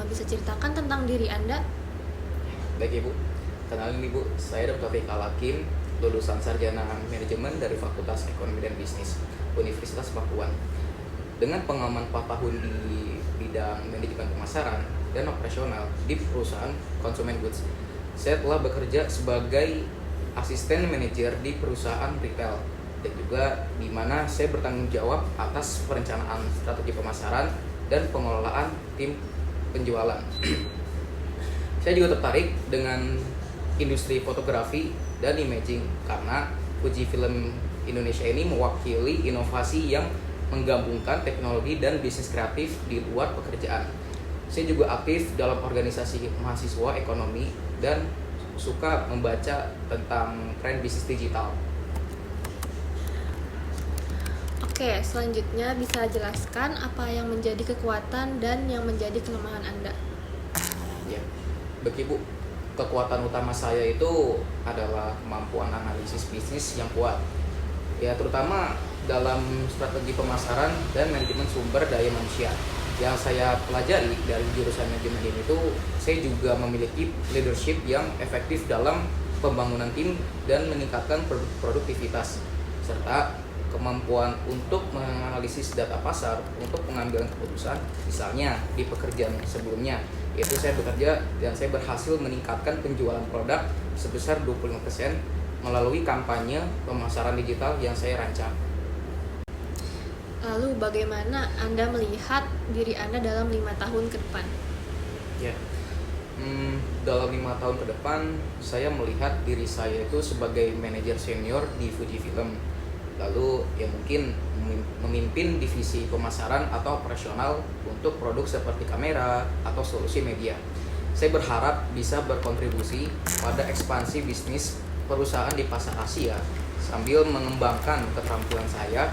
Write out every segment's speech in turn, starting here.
Bisa ceritakan tentang diri Anda? Baik Ibu, kenalin Ibu, saya Dr. Taufik Al-Hakim, lulusan sarjana manajemen dari Fakultas Ekonomi dan Bisnis Universitas Pakuan. Dengan pengalaman 4 tahun di bidang manajemen pemasaran dan operasional di perusahaan consumer goods, saya telah bekerja sebagai asisten manajer di perusahaan retail dan juga di mana saya bertanggung jawab atas perencanaan strategi pemasaran dan pengelolaan tim penjualan. Saya juga tertarik dengan industri fotografi dan imaging karena Fujifilm Indonesia ini mewakili inovasi yang menggabungkan teknologi dan bisnis kreatif di luar pekerjaan. Saya juga aktif dalam organisasi mahasiswa ekonomi dan suka membaca tentang tren bisnis digital. Oke, selanjutnya bisa jelaskan apa yang menjadi kekuatan dan yang menjadi kelemahan Anda? Ya, bagi Bu, kekuatan utama saya itu adalah kemampuan analisis bisnis yang kuat. Ya, terutama dalam strategi pemasaran dan manajemen sumber daya manusia. Yang saya pelajari dari jurusan manajemen ini itu, saya juga memiliki leadership yang efektif dalam pembangunan tim dan meningkatkan produktivitas, serta kemampuan untuk menganalisis data pasar untuk pengambilan keputusan. Misalnya di pekerjaan sebelumnya, yaitu saya bekerja dan saya berhasil meningkatkan penjualan produk sebesar 25% melalui kampanye pemasaran digital yang saya rancang. Lalu bagaimana Anda melihat diri Anda dalam 5 tahun ke depan? Ya, dalam 5 tahun ke depan saya melihat diri saya itu sebagai manajer senior di Fujifilm. Lalu ya mungkin memimpin divisi pemasaran atau operasional untuk produk seperti kamera atau solusi media. Saya berharap bisa berkontribusi pada ekspansi bisnis perusahaan di pasar Asia sambil mengembangkan keterampilan saya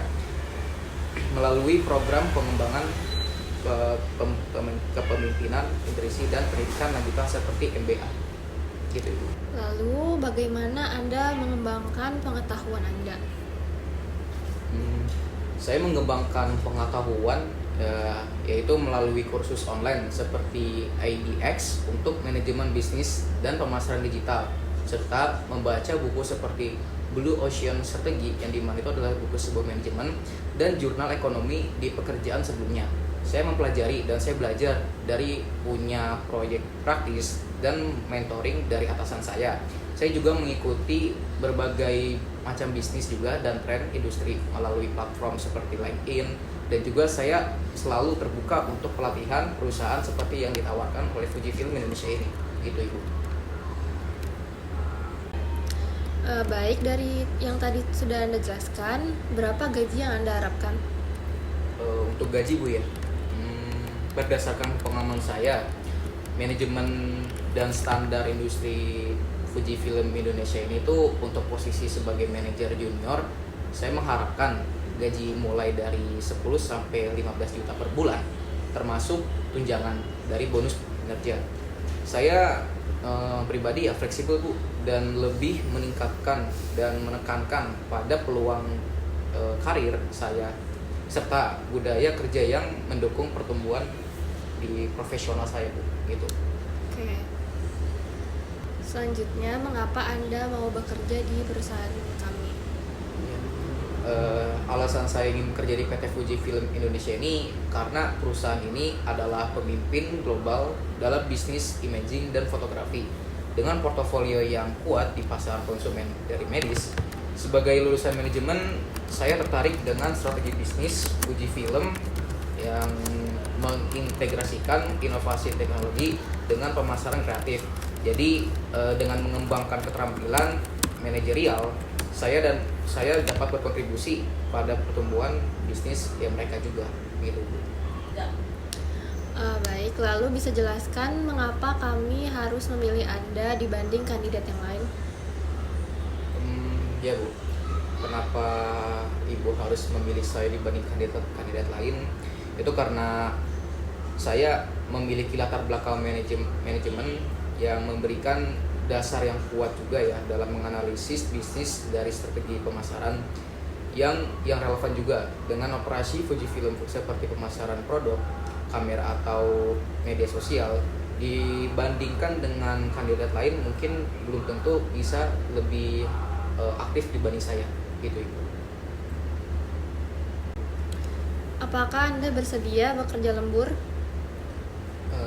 melalui program pengembangan kepemimpinan, nutrisi dan pendidikan lanjutan seperti MBA. Gitu Ibu. Lalu bagaimana Anda mengembangkan pengetahuan Anda? Saya mengembangkan pengetahuan yaitu melalui kursus online seperti IDX untuk manajemen bisnis dan pemasaran digital, serta membaca buku seperti Blue Ocean Strategy yang dimana itu adalah buku sebuah manajemen dan jurnal ekonomi di pekerjaan sebelumnya. Saya mempelajari dan saya belajar dari punya proyek praktis dan mentoring dari atasan saya. Saya juga mengikuti berbagai macam bisnis juga dan tren industri melalui platform seperti LinkedIn, dan juga saya selalu terbuka untuk pelatihan perusahaan seperti yang ditawarkan oleh Fujifilm Indonesia ini. Gitu Ibu. Baik, dari yang tadi sudah Anda jelaskan, berapa gaji yang Anda harapkan? Untuk gaji Bu ya, berdasarkan pengalaman saya, manajemen dan standar industri Fujifilm Indonesia ini tuh untuk posisi sebagai manajer junior, saya mengharapkan gaji mulai dari 10 sampai 15 juta per bulan, termasuk tunjangan dari bonus kinerja. Saya pribadi ya fleksibel Bu, dan lebih meningkatkan dan menekankan pada peluang karir saya serta budaya kerja yang mendukung pertumbuhan di profesional saya Bu, gitu. Oke. Selanjutnya, mengapa Anda mau bekerja di perusahaan kami? Alasan saya ingin bekerja di PT Fujifilm Indonesia ini karena perusahaan ini adalah pemimpin global dalam bisnis imaging dan fotografi dengan portofolio yang kuat di pasar konsumen dari medis. Sebagai lulusan manajemen, saya tertarik dengan strategi bisnis Fujifilm yang mengintegrasikan inovasi teknologi dengan pemasaran kreatif. Jadi dengan mengembangkan keterampilan manajerial, saya dapat berkontribusi pada pertumbuhan bisnis yang mereka juga gitu. Baik, lalu bisa jelaskan mengapa kami harus memilih Anda dibanding kandidat yang lain? Ya Bu, kenapa Ibu harus memilih saya dibanding kandidat lain? Itu karena saya memiliki latar belakang manajemen yang memberikan dasar yang kuat juga ya dalam menganalisis bisnis dari strategi pemasaran yang relevan juga dengan operasi Fujifilm seperti pemasaran produk, kamera atau media sosial dibandingkan dengan kandidat lain mungkin belum tentu bisa lebih aktif dibanding saya gitu Ibu. Apakah Anda bersedia bekerja lembur?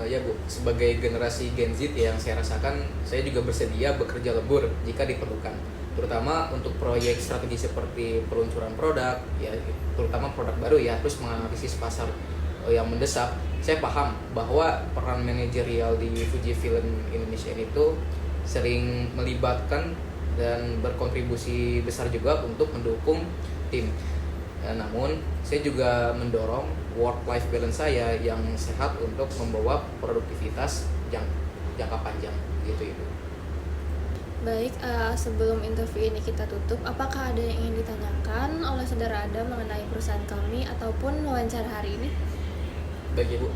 Ya Bu, sebagai generasi Gen Z yang saya rasakan, saya juga bersedia bekerja lembur jika diperlukan, terutama untuk proyek strategi seperti peluncuran produk, ya terutama produk baru ya, terus menganalisis pasar yang mendesak. Saya paham bahwa peran manajerial di Fujifilm Indonesia itu sering melibatkan dan berkontribusi besar juga untuk mendukung tim. Namun, saya juga mendorong work-life balance saya yang sehat untuk membawa produktivitas jangka panjang gitu Ibu. Baik, sebelum interview ini kita tutup, apakah ada yang ingin ditanyakan oleh saudara Adam mengenai perusahaan kami ataupun wawancara hari ini? Baik Ibu,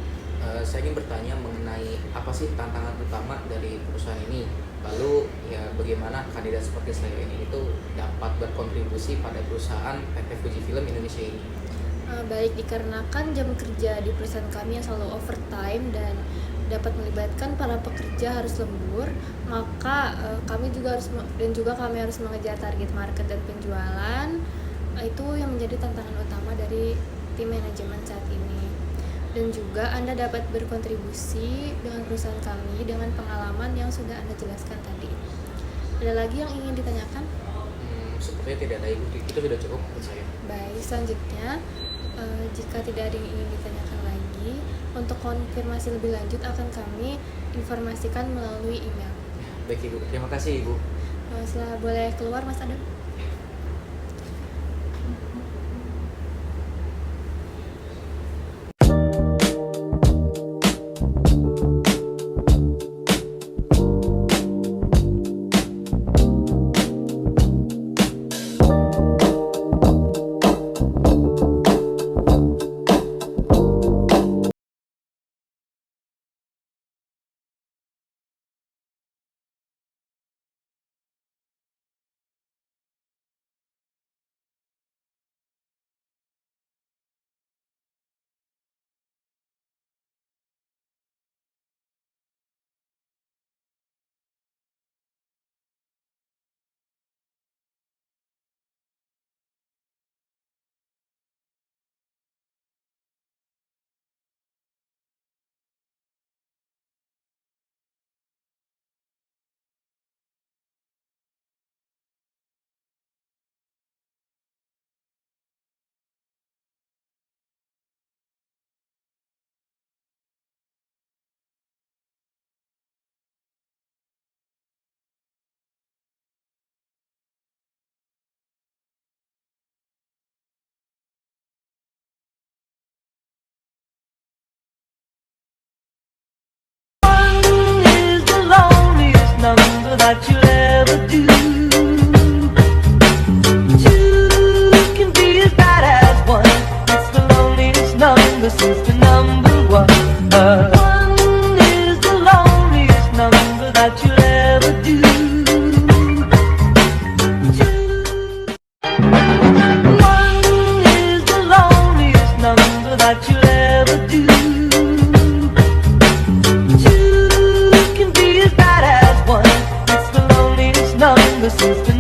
saya ingin bertanya mengenai apa sih tantangan utama dari perusahaan ini. Lalu ya bagaimana kandidat seperti saya ini itu dapat berkontribusi pada perusahaan PT Fujifilm Indonesia ini. Baik, dikarenakan jam kerja di perusahaan kami yang selalu overtime dan dapat melibatkan para pekerja harus lembur, maka kami juga harus mengejar target market dan penjualan. Itu yang menjadi tantangan utama dari tim manajemen saat ini. Dan juga Anda dapat berkontribusi dengan perusahaan kami dengan pengalaman yang sudah Anda jelaskan tadi. Ada lagi yang ingin ditanyakan? Sepertinya tidak ada Ibu, itu sudah cukup buat saya. Baik, selanjutnya jika tidak ada yang ingin ditanyakan lagi, untuk konfirmasi lebih lanjut akan kami informasikan melalui email. Baik Ibu, terima kasih Ibu. Setelah boleh keluar Mas Adam. That you'll ever do. Two can be as bad as one. It's the loneliest number since the number one. One is the loneliest number that you'll ever do. One is the loneliest number that you'll ever do. Two can be as bad as one. This is